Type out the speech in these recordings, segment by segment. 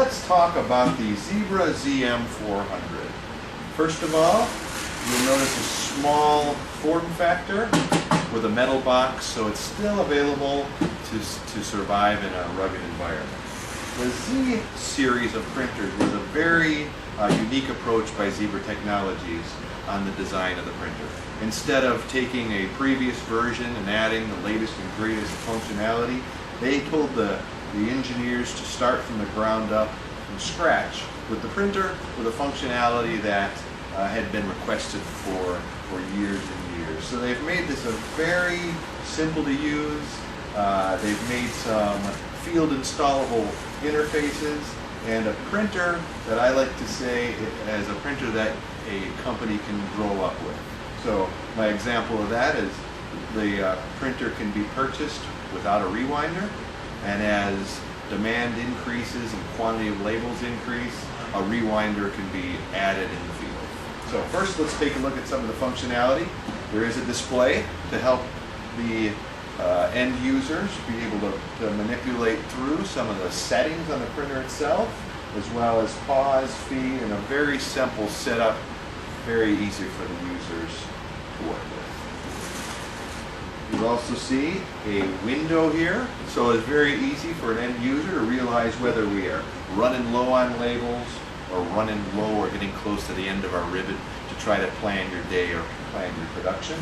let's talk about the Zebra ZM400. First of all, you'll notice a small form factor with a metal box, so it's still available to survive in a rugged environment. The Z series of printers was a very unique approach by Zebra Technologies on the design of the printer. Instead of taking a previous version and adding the latest and greatest functionality, they told the engineers to start from the ground up from scratch with the printer with a functionality that had been requested for years and years. So they've made this a very simple to use. They've made some field installable interfaces and a printer that I like to say as a printer that a company can grow up with. So my example of that is the printer can be purchased without a rewinder, and as demand increases and quantity of labels increase, a rewinder can be added in the field. So first let's take a look at some of the functionality. There is a display to help the end users be able to manipulate through some of the settings on the printer itself, as well as pause, feed, and a very simple setup, very easy for the users to work with. You also see a window here, so it's very easy for an end user to realize whether we are running low on labels or running low or getting close to the end of our ribbon to try to plan your day or plan your production.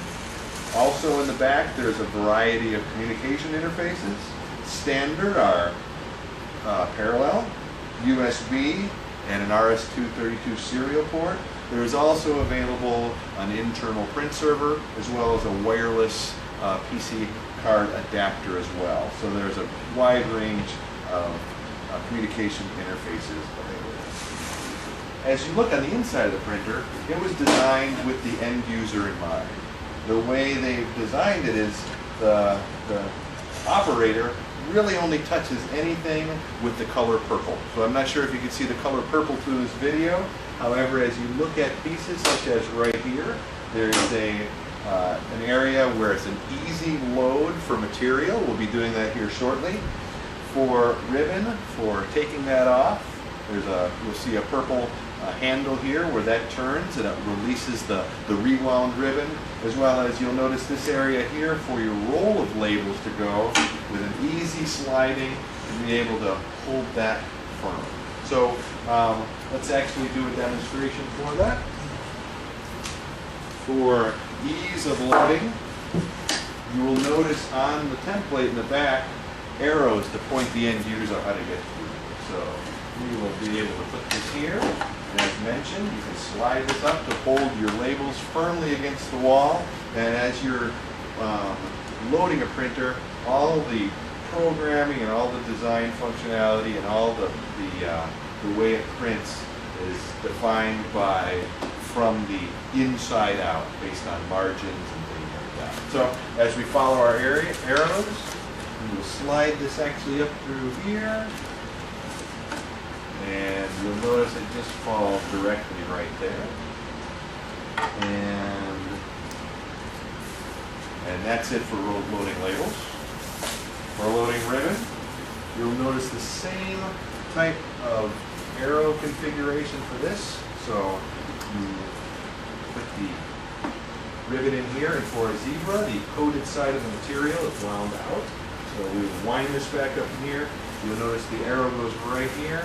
Also in the back, there's a variety of communication interfaces. Standard are parallel, USB, and an RS-232 serial port. There is also available an internal print server as well as a wireless PC card adapter as well. So there's a wide range of communication interfaces available. As you look on the inside of the printer, it was designed with the end user in mind. The way they've designed it is the operator really only touches anything with the color purple. So I'm not sure if you can see the color purple through this video. However, as you look at pieces such as right here, there's an area where it's an easy load for material. We'll be doing that here shortly. For ribbon, for taking that off, you'll see a purple handle here where that turns and it releases the rewound ribbon, as well as you'll notice this area here for your roll of labels to go with an easy sliding and be able to hold that firm. So let's actually do a demonstration for that. For ease of loading, you will notice on the template in the back arrows to point the end user how to get through. So we will be able to put this here. And as mentioned, you can slide this up to hold your labels firmly against the wall. And as you're loading a printer, all the programming and all the design functionality and all the way it prints is defined from the inside out based on margins and things like that. So as we follow our arrows, we will slide this actually up through here. And you'll notice it just falls directly right there. And that's it for loading labels. For loading ribbon, you'll notice the same type of arrow configuration for this. So you put the ribbon in here, and for a zebra, the coated side of the material is wound out. So we wind this back up in here. You'll notice the arrow goes right here.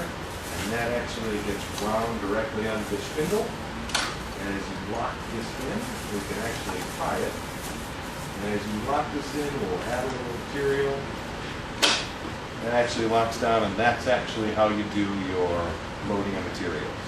And that actually gets wound directly onto the spindle. And as you lock this in, we can actually tie it. And as you lock this in, we'll add a little material. It actually locks down, and that's actually how you do your loading of materials.